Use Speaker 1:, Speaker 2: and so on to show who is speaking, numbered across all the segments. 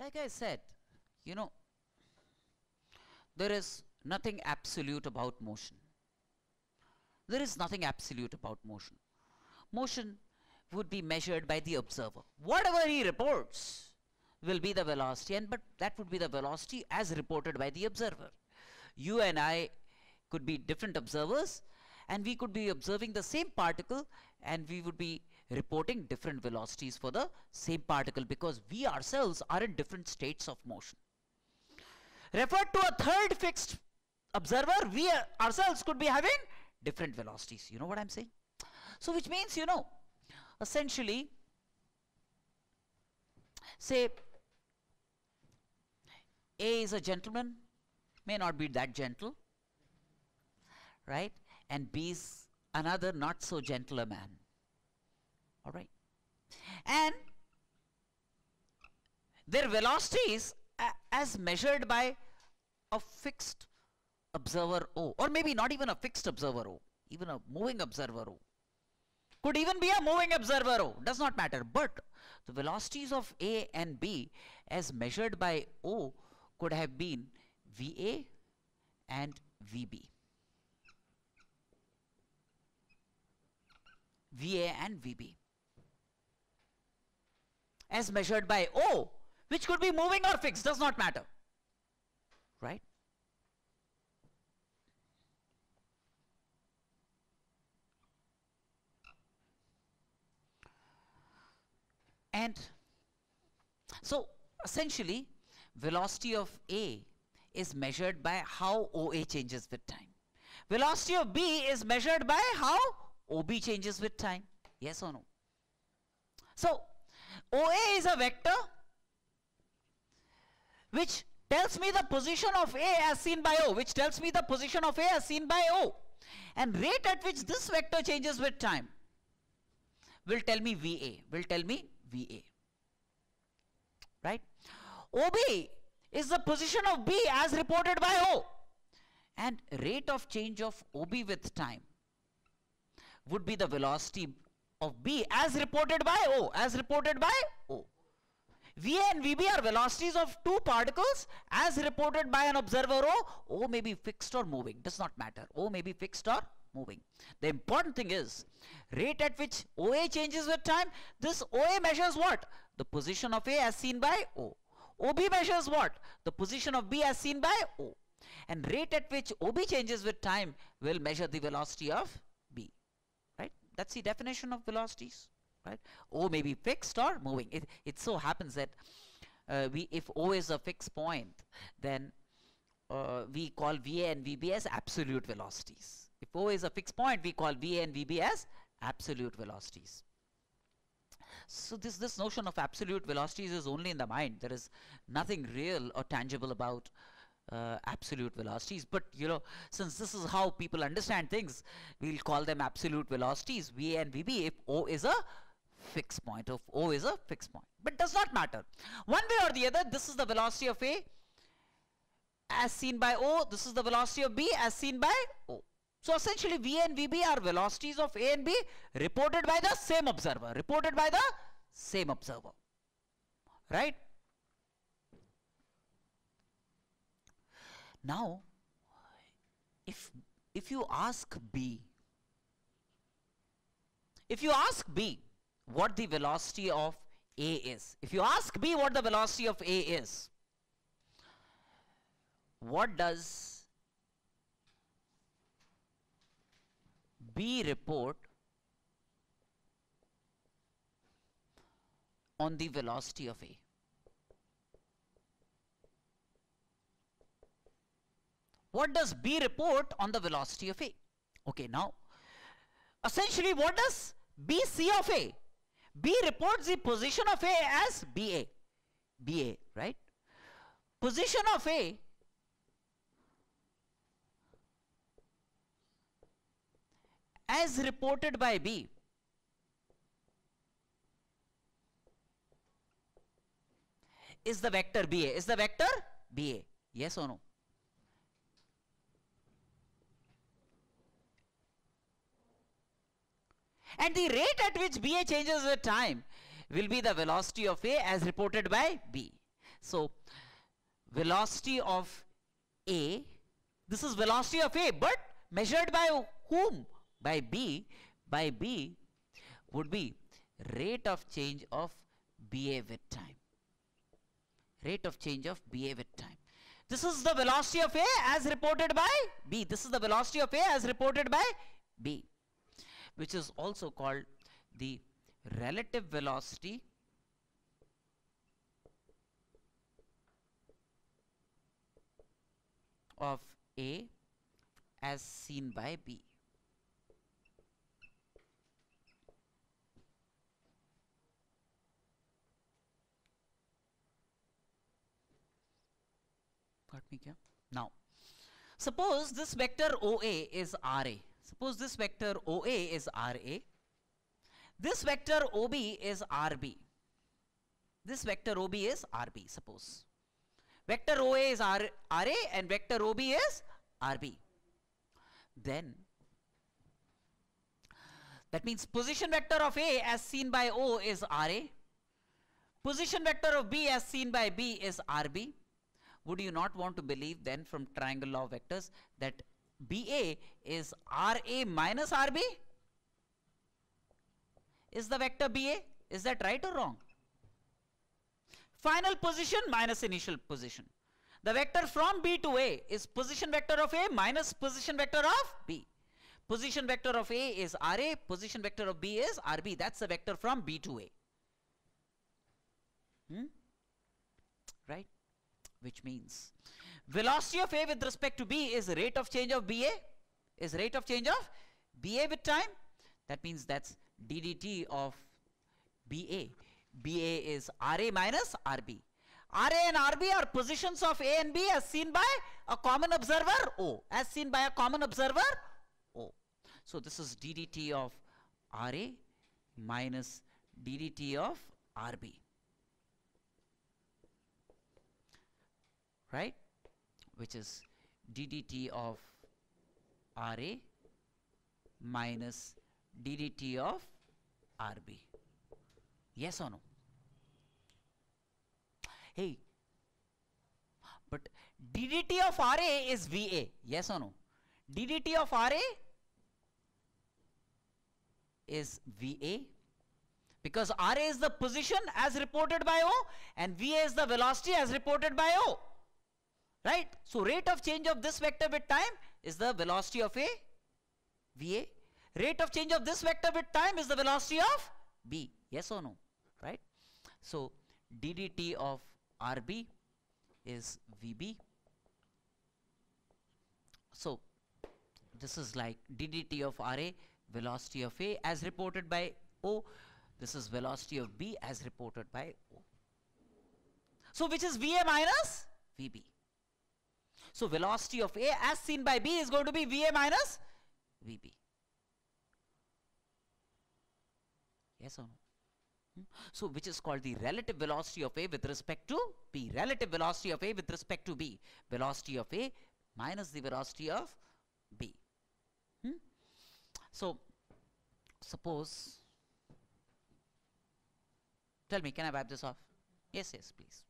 Speaker 1: Like I said, you know, there is nothing absolute about motion. There is nothing absolute about motion. Motion would be measured by the observer. Whatever he reports will be the velocity, and but that would be the velocity as reported by the observer. You and I could be different observers, and we could be observing the same particle, and we would be reporting different velocities for the same particle, because we ourselves are in different states of motion. Referred to a third fixed observer, we ourselves could be having different velocities. You know what I'm saying? So which means, you know, essentially, say A is a gentleman, may not be that gentle, right? And B is another not so gentle a man. All right. And their velocities as measured by a fixed observer O, or maybe not even a fixed observer O, even a moving observer O. Could even be a moving observer O, does not matter. But the velocities of A and B as measured by O could have been VA and VB. VA and VB. As measured by O, which could be moving or fixed, does not matter. Right? And so essentially, velocity of A is measured by how OA changes with time. Velocity of B is measured by how OB changes with time. Yes or no? So OA is a vector which tells me the position of A as seen by O, which tells me the position of A as seen by O. And rate at which this vector changes with time will tell me VA, right? OB is the position of B as reported by O, and rate of change of OB with time would be the velocity of B as reported by O, VA and VB are velocities of two particles as reported by an observer O. O may be fixed or moving, does not matter. O may be fixed or moving. The important thing is rate at which OA changes with time. This OA measures what? The position of A as seen by O. OB measures what? The position of B as seen by O. And rate at which OB changes with time will measure the velocity of B. Right? That's the definition of velocities. Right? O may be fixed or moving. It so happens that if O is a fixed point, then we call VA and VB as absolute velocities. If O is a fixed point, we call VA and VB as absolute velocities. So this notion of absolute velocities is only in the mind. There is nothing real or tangible about absolute velocities. But you know, since this is how people understand things, we'll call them absolute velocities, VA and VB, if O is a fixed point, if O is a fixed point. But does not matter. One way or the other, this is the velocity of A as seen by O, this is the velocity of B as seen by O. So essentially VA and VB are velocities of A and B reported by the same observer, right? Now if you ask B what the velocity of A is, what does B report on the velocity of A? What does B report on the velocity of A? Okay, now essentially what does B see of A? B reports the position of A as BA, right? Position of A as reported by B is the vector BA, yes or no? And the rate at which BA changes with time will be the velocity of A as reported by B. So velocity of A, this is velocity of A, but measured by whom? By B. By B would be rate of change of BA with time. Rate of change of BA with time. This is the velocity of A as reported by B. This is the velocity of A as reported by B, which is also called the relative velocity of A as seen by B. Got me kya? Now, suppose this vector OA is RA. Suppose this vector OA is RA. This vector OB is RB. This vector OB is RB, suppose. Vector OA is RA and vector OB is RB. Then, that means position vector of A as seen by O is RA. Position vector of B as seen by B is RB. Would you not want to believe then from triangle law of vectors that BA is RA minus RB? Is the vector BA? Is that right or wrong? Final position minus initial position. The vector from B to A is position vector of A minus position vector of B. Position vector of A is RA, position vector of B is RB. That's the vector from B to A. Right? Which means velocity of A with respect to B is rate of change of BA, is rate of change of BA with time. That means that's ddt of BA. BA is RA minus RB. RA and RB are positions of A and B as seen by a common observer O. As seen by a common observer O. So this is ddt of RA minus ddt of RB. Right? Which is ddt of RA minus ddt of RB. Yes or no? Hey, but ddt of RA is VA. Yes or no? ddt of RA is VA because RA is the position as reported by O and VA is the velocity as reported by O. Right? So rate of change of this vector with time is the velocity of A, VA. Rate of change of this vector with time is the velocity of B. Yes or no? Right? So ddt of RB is VB. So this is like ddt of RA, velocity of A as reported by O. This is velocity of B as reported by O. So which is VA minus VB. So velocity of A as seen by B is going to be VA minus VB. Yes or no? So which is called the relative velocity of A with respect to B. Relative velocity of A with respect to B. Velocity of A minus the velocity of B. So suppose, tell me, can I wipe this off? Yes, yes, please.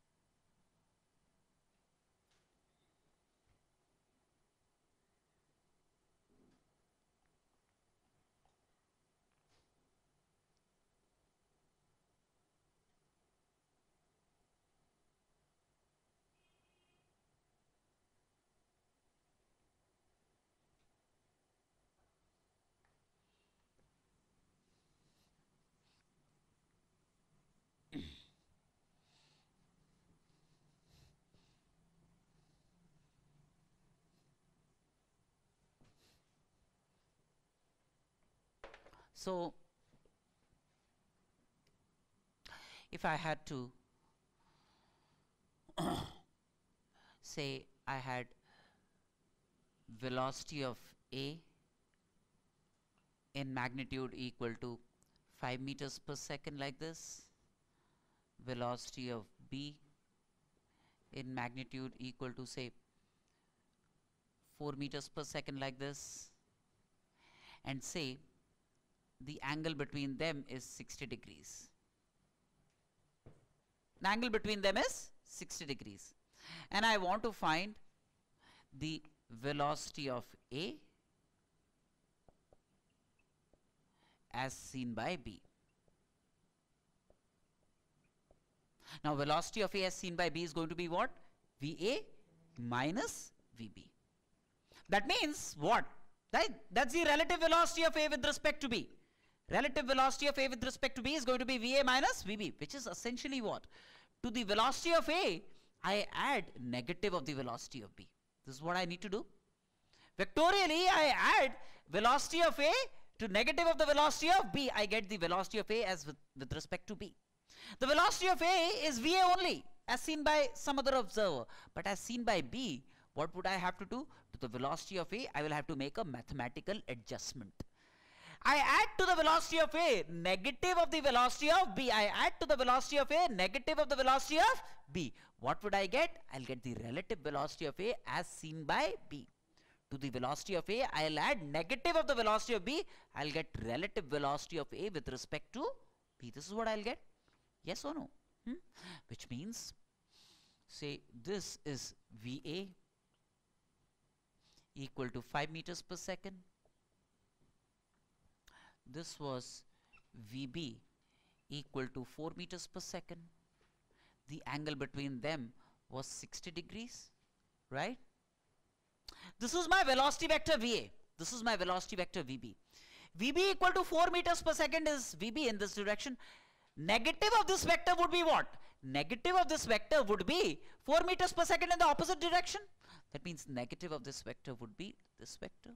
Speaker 1: So if I had to say I had velocity of A in magnitude equal to 5 meters per second like this, velocity of B in magnitude equal to say 4 meters per second like this, and say the angle between them is 60 degrees. The angle between them is 60 degrees. And I want to find the velocity of A as seen by B. Now velocity of A as seen by B is going to be what? VA minus VB. That means what? That's the relative velocity of A with respect to B. Relative velocity of A with respect to B is going to be VA minus VB, which is essentially what? To the velocity of A, I add negative of the velocity of B. This is what I need to do. Vectorially, I add velocity of A to negative of the velocity of B. I get the velocity of A as with respect to B. The velocity of A is VA only, as seen by some other observer. But as seen by B, what would I have to do? To the velocity of A, I will have to make a mathematical adjustment. I add to the velocity of A negative of the velocity of B. I add to the velocity of A negative of the velocity of B. What would I get? I'll get the relative velocity of A as seen by B. To the velocity of A, I'll add negative of the velocity of B. I'll get relative velocity of A with respect to B. This is what I'll get. Yes or no? Which means, say this is VA equal to 5 meters per second. This was VB equal to 4 meters per second. The angle between them was 60 degrees, right? This is my velocity vector VA. This is my velocity vector VB. VB equal to 4 meters per second is VB in this direction. Negative of this vector would be what? Negative of this vector would be 4 meters per second in the opposite direction. That means negative of this vector would be this vector.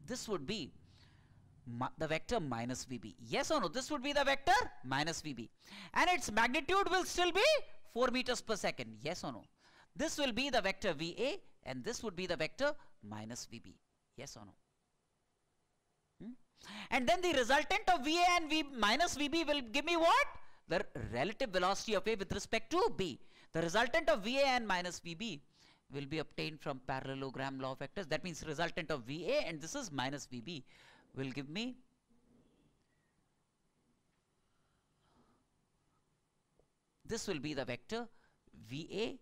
Speaker 1: This would be the vector minus VB. Yes or no? This would be the vector minus VB. And its magnitude will still be 4 meters per second. Yes or no? This will be the vector VA and this would be the vector minus VB. Yes or no? And then the resultant of VA and V minus VB will give me what? The relative velocity of A with respect to B. The resultant of VA and minus VB will be obtained from parallelogram law of vectors. That means resultant of VA and this is minus VB will give me this will be the vector VA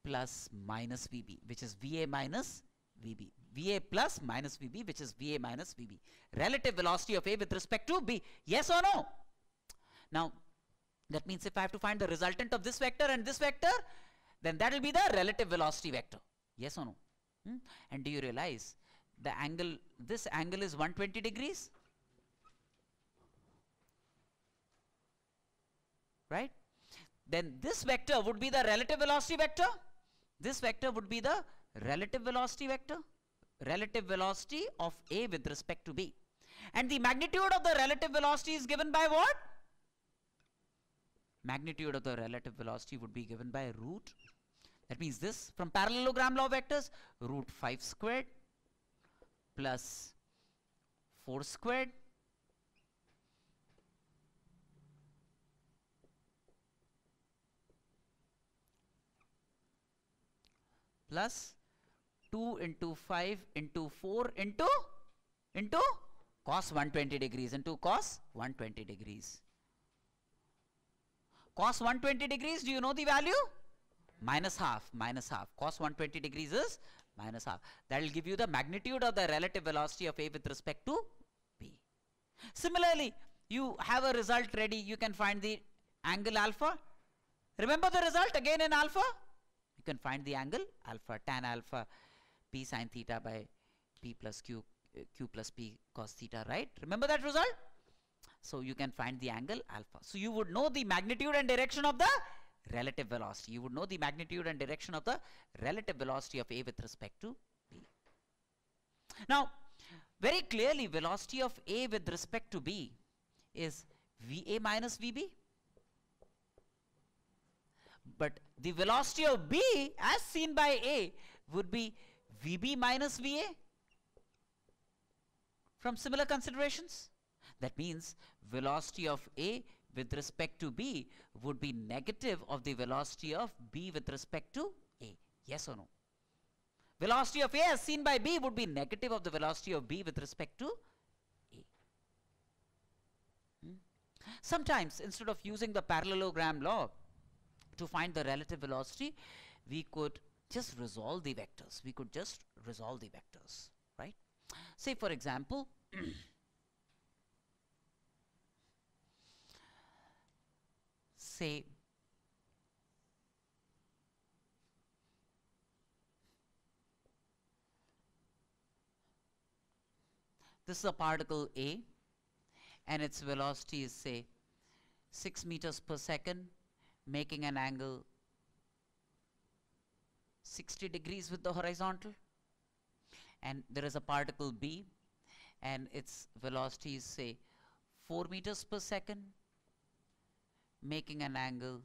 Speaker 1: plus minus VB, which is VA minus VB. VA plus minus VB, which is VA minus VB. Relative velocity of A with respect to B. Yes or no? Now, that means if I have to find the resultant of this vector and this vector, then that will be the relative velocity vector. Yes or no? And do you realize the angle, this angle is 120 degrees? Right? Then this vector would be the relative velocity vector. This vector would be the relative velocity vector. Relative velocity of A with respect to B. And the magnitude of the relative velocity is given by what? Magnitude of the relative velocity would be given by root. That means this from parallelogram law of vectors, root 5 squared plus 4 squared plus 2 into 5 into 4 into cos 120 degrees into cos 120 degrees. Cos 120 degrees, do you know the value? Minus half, minus half. Cos 120 degrees is minus half. That will give you the magnitude of the relative velocity of A with respect to B. Similarly, you have a result ready. You can find the angle alpha. Remember the result again in alpha? You can find the angle alpha, tan alpha P sin theta by P plus Q plus P cos theta, right? Remember that result? So you can find the angle alpha. So you would know the magnitude and direction of the relative velocity. You would know the magnitude and direction of the relative velocity of A with respect to B. Now, very clearly, velocity of A with respect to B is VA minus VB. But the velocity of B as seen by A would be VB minus VA from similar considerations. That means velocity of A with respect to B would be negative of the velocity of B with respect to A. Yes or no? Velocity of A as seen by B would be negative of the velocity of B with respect to A. Sometimes instead of using the parallelogram law to find the relative velocity, we could just resolve the vectors. We could just resolve the vectors, right? Say for example, say this is a particle A and its velocity is say 6 meters per second, making an angle 60 degrees with the horizontal, and there is a particle B and its velocity is say 4 meters per second, making an angle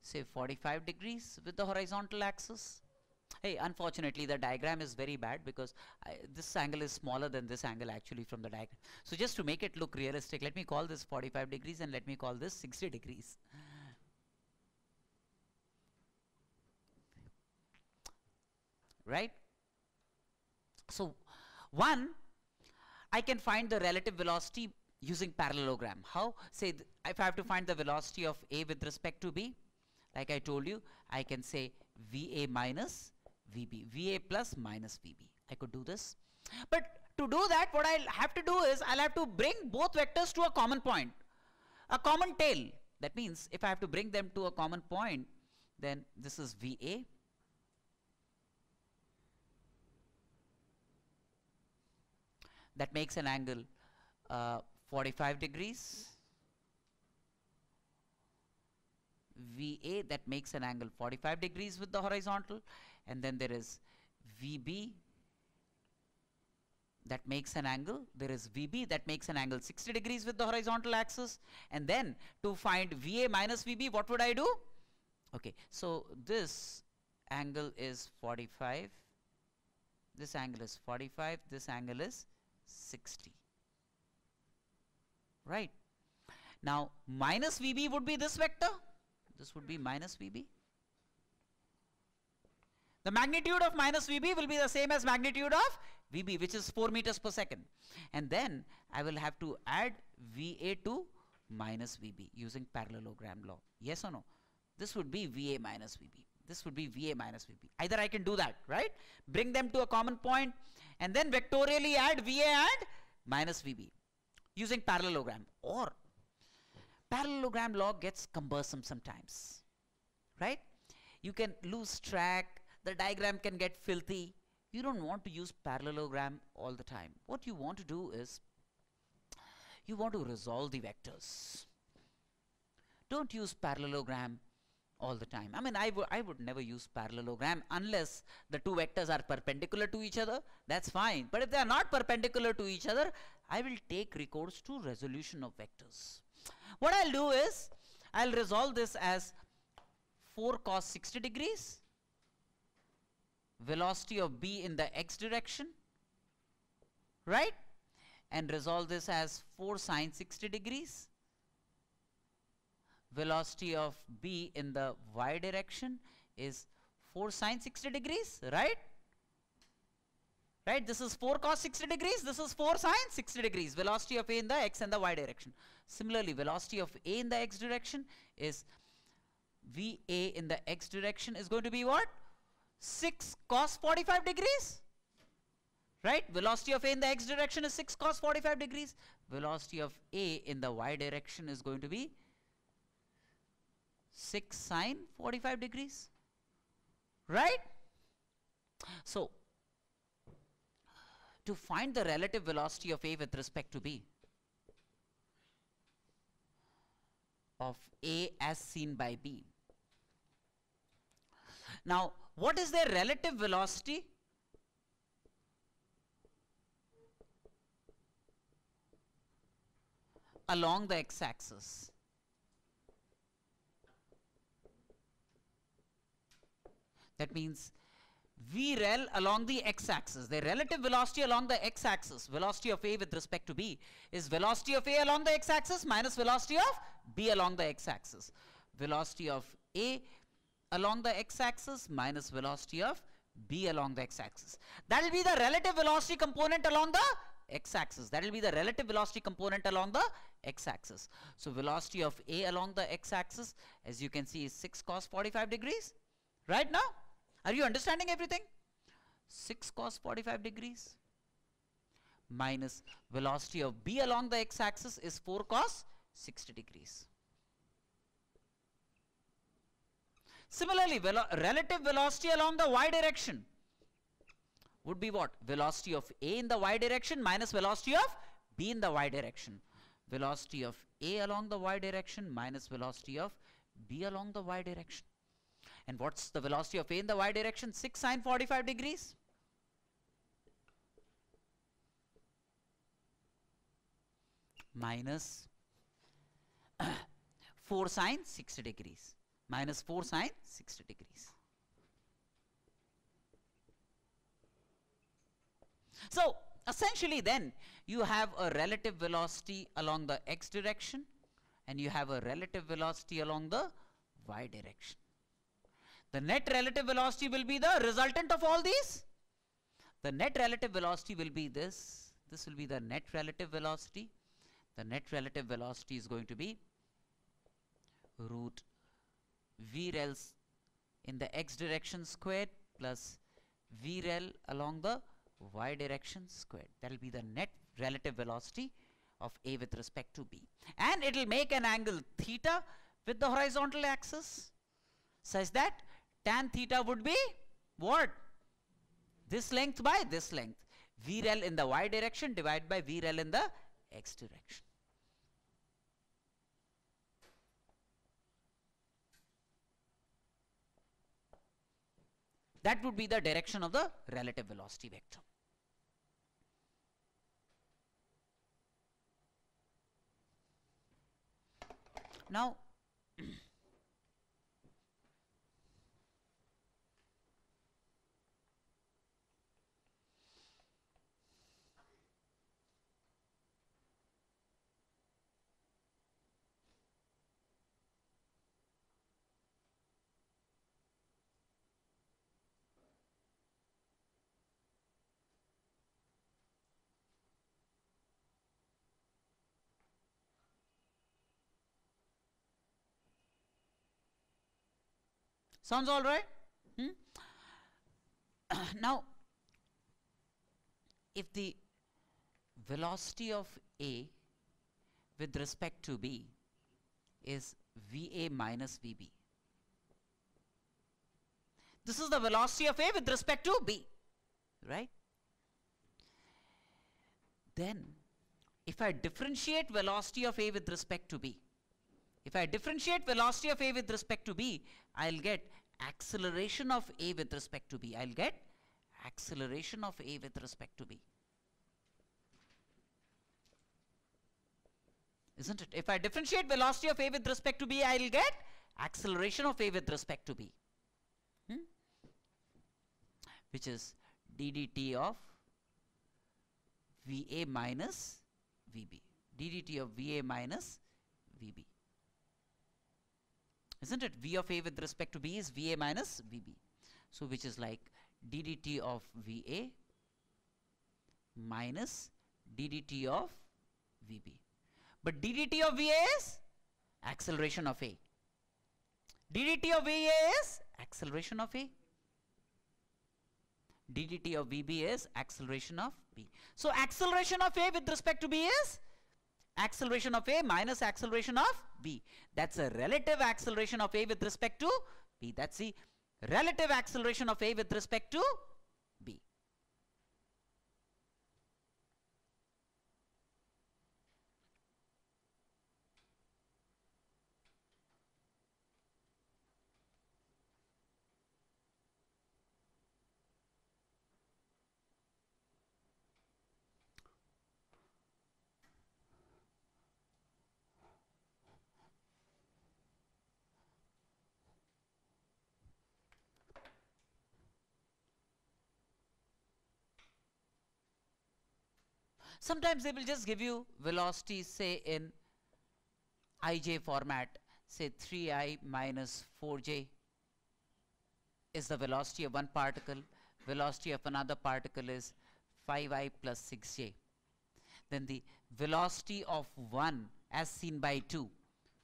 Speaker 1: say 45 degrees with the horizontal axis. Hey, unfortunately the diagram is very bad because this angle is smaller than this angle actually from the diagram. So just to make it look realistic, let me call this 45 degrees and let me call this 60 degrees. Right? So one, I can find the relative velocity using parallelogram. How? Say if I have to find the velocity of A with respect to B, like I told you, I can say VA minus VB, VA plus minus VB. I could do this. But to do that, what I'll have to do is I'll have to bring both vectors to a common point, a common tail. That means if I have to bring them to a common point, then this is VA. That makes an angle 45 degrees. VA, that makes an angle 45 degrees with the horizontal, and then there is VB, that makes an angle, there is VB that makes an angle 60 degrees with the horizontal axis, and then to find VA minus VB, what would I do? Okay, so this angle is 45, this angle is 45, this angle is 60, right? Now minus VB would be this vector. This would be minus VB. The magnitude of minus VB will be the same as magnitude of VB, which is 4 meters per second. And then I will have to add VA to minus VB using parallelogram law. Yes or no? This would be VA minus VB. This would be VA minus VB. Either I can do that, right? Bring them to a common point and then vectorially add VA and minus VB using parallelogram. Or parallelogram law gets cumbersome sometimes, right? You can lose track, the diagram can get filthy. You don't want to use parallelogram all the time. What you want to do is, you want to resolve the vectors. Don't use parallelogram all the time. I mean, I would never use parallelogram unless the two vectors are perpendicular to each other. That's fine. But if they are not perpendicular to each other, I will take recourse to resolution of vectors. What I'll do is, I'll resolve this as 4 cos 60 degrees, velocity of B in the x direction, right? And resolve this as 4 sin 60 degrees, velocity of B in the y direction is 4 sin 60 degrees, right? Right, this is 4 cos 60 degrees, this is 4 sin 60 degrees, velocity of A in the x and the y direction. Similarly, velocity of A in the x direction is VA in the x direction is going to be what? 6 cos 45 degrees, right? Velocity of A in the x direction is 6 cos 45 degrees. Velocity of A in the y direction is going to be 6 sin 45 degrees, right? So, to find the relative velocity of A with respect to B, of A as seen by B. Now, what is their relative velocity? Along the x-axis. That means VREL along the x-axis. The relative velocity along the x-axis, velocity of A with respect to B, is velocity of A along the x-axis minus velocity of B along the x-axis. Velocity of A along the x-axis minus velocity of B along the x-axis. That will be the relative velocity component along the x-axis. That will be the relative velocity component along the x-axis. So velocity of A along the x-axis, as you can see, is 6 cos 45 degrees. Right now? Are you understanding everything? 6 cos 45 degrees minus velocity of B along the x-axis is 4 cos 60 degrees. Similarly, relative velocity along the y direction would be what? Velocity of A in the y direction minus velocity of B in the y direction. Velocity of A along the y direction minus velocity of B along the y direction. And what's the velocity of A in the y direction? 6 sine 45 degrees. Minus 4 sine 60 degrees. Minus 4 sine 60 degrees. So essentially then you have a relative velocity along the x direction and you have a relative velocity along the y direction. The net relative velocity will be the resultant of all these. The net relative velocity will be this. This will be the net relative velocity. The net relative velocity is going to be root vrel in the x direction squared plus vrel along the y direction squared. That will be the net relative velocity of A with respect to B. And it will make an angle theta with the horizontal axis such that tan theta would be what? This length by this length. vrel in the y direction divided by vrel in the x direction. That would be the direction of the relative velocity vector. Now, sounds all right? Now, if the velocity of A with respect to B is VA minus VB, this is the velocity of A with respect to B, right? Then, if I differentiate velocity of A with respect to B, if I differentiate velocity of A with respect to B, I'll get acceleration of A with respect to B. I'll get acceleration of A with respect to B. Isn't it? If I differentiate velocity of A with respect to B, I'll get acceleration of A with respect to B. Which is ddt of VA minus VB. ddt of VA minus VB. Isn't it? V of A with respect to B is VA minus VB. So which is like ddt of VA minus ddt of VB. But ddt of VA is acceleration of A. ddt of VA is acceleration of A. ddt of VB is acceleration of B. So acceleration of A with respect to B is acceleration of A minus acceleration of B. That's a relative acceleration of A with respect to B. That's the relative acceleration of A with respect to B. Sometimes they will just give you velocities, say in ij format, say 3i minus 4j is the velocity of one particle, velocity of another particle is 5i plus 6j. then the velocity of 1 as seen by 2,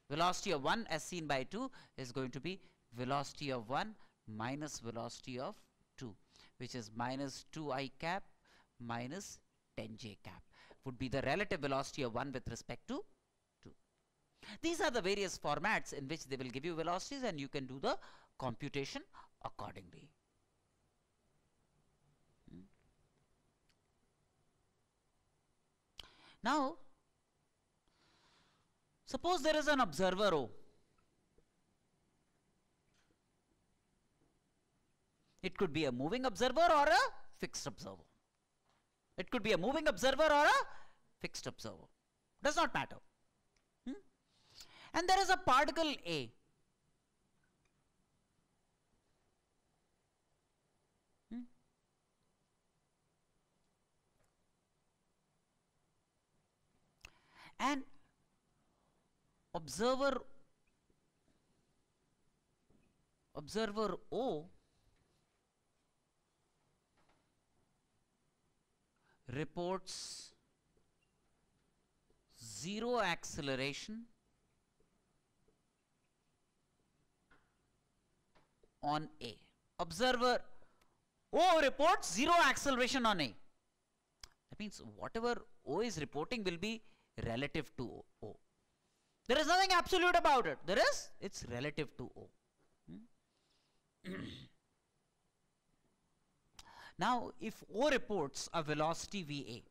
Speaker 1: velocity of 1 as seen by 2 is going to be velocity of 1 minus velocity of 2, which is minus 2I cap minus 10J cap, would be the relative velocity of 1 with respect to 2. These are the various formats in which they will give you velocities, and you can do the computation accordingly. Now, suppose there is an observer O. It could be a moving observer or a fixed observer. It could be a moving observer or a fixed observer. Does not matter. And there is a particle A. And observer O reports 0 acceleration on A. Observer O reports 0 acceleration on A. That means whatever O is reporting will be relative to O. There is nothing absolute about it. It's relative to O. Now, if O reports a velocity VA,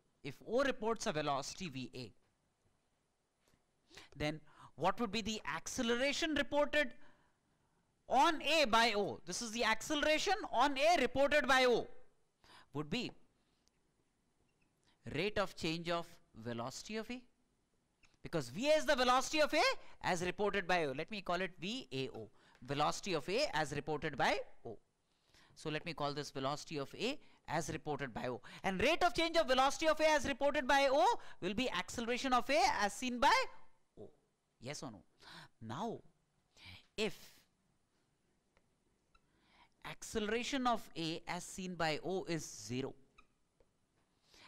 Speaker 1: then what would be the acceleration reported on A by O? This is the acceleration on A reported by O. Would be rate of change of velocity of A. Because VA is the velocity of A as reported by O. Let me call it VAO. Velocity of A as reported by O. So let me call this velocity of A as reported by O. And rate of change of velocity of A as reported by O will be acceleration of A as seen by O. Yes or no? Now, if acceleration of A as seen by O is 0,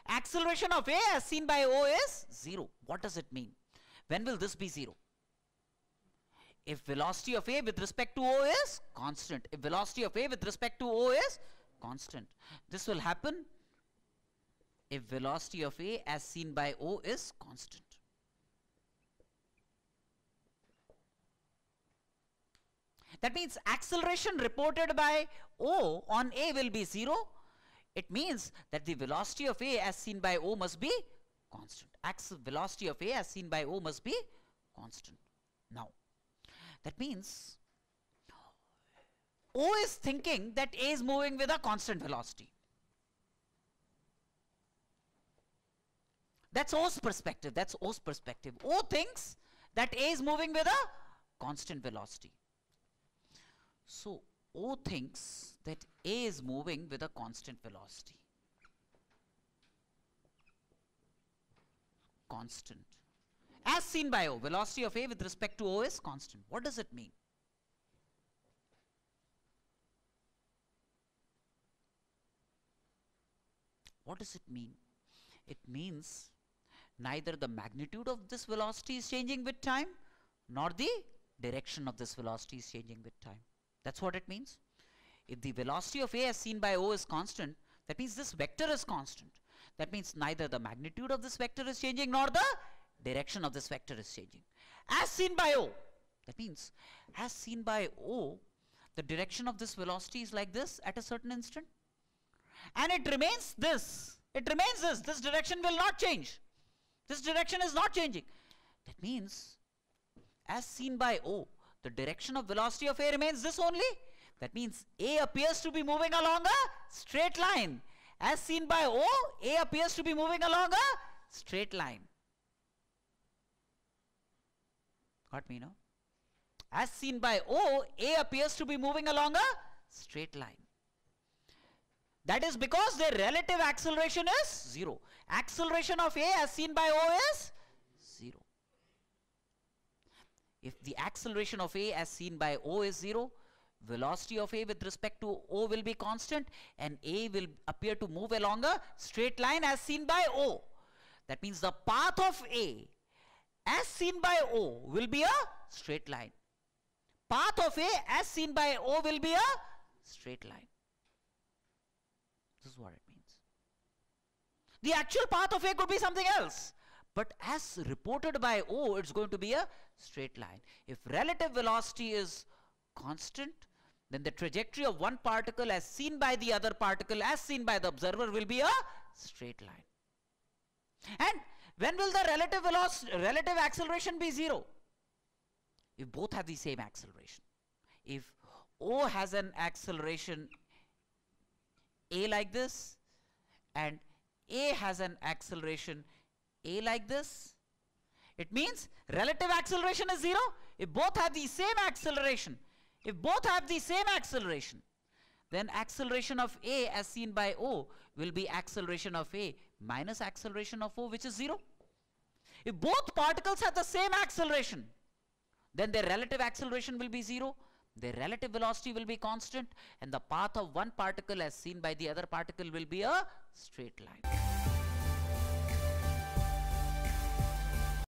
Speaker 1: acceleration of A as seen by O is 0. What does it mean? When will this be 0? If velocity of A with respect to O is constant. If velocity of A with respect to O is constant. This will happen if velocity of A as seen by O is constant. That means acceleration reported by O on A will be 0. It means that the velocity of A as seen by O must be constant. Velocity of A as seen by O must be constant. Now, that means O is thinking that A is moving with a constant velocity. That's O's perspective. O thinks that A is moving with a constant velocity. So, O thinks that A is moving with a constant velocity. Constant. As seen by O, velocity of A with respect to O is constant. What does it mean? What does it mean? It means neither the magnitude of this velocity is changing with time, nor the direction of this velocity is changing with time. That's what it means. If the velocity of A as seen by O is constant, that means this vector is constant. That means neither the magnitude of this vector is changing nor the direction of this vector is changing. As seen by O, that means as seen by O, the direction of this velocity is like this at a certain instant. And it remains this. This direction will not change. This direction is not changing. That means as seen by O, the direction of velocity of A remains this only. That means A appears to be moving along a straight line. As seen by O, A appears to be moving along a straight line. Got me, no? As seen by O, A appears to be moving along a straight line. That is because their relative acceleration is 0. Acceleration of A as seen by O is 0. If the acceleration of A as seen by O is 0, velocity of A with respect to O will be constant and A will appear to move along a straight line as seen by O. That means the path of A as seen by O will be a straight line. Path of A as seen by O will be a straight line. This is what it means. The actual path of A could be something else, but as reported by O, it's going to be a straight line. If relative velocity is constant, then the trajectory of one particle as seen by the other particle as seen by the observer will be a straight line. And when will the relative acceleration be 0? If both have the same acceleration. If O has an acceleration A like this and A has an acceleration A like this, it means relative acceleration is 0 if both have the same acceleration. If both have the same acceleration, then acceleration of A as seen by O will be acceleration of A minus acceleration of O, which is 0. If both particles have the same acceleration, then their relative acceleration will be 0, their relative velocity will be constant, and the path of one particle as seen by the other particle will be a straight line.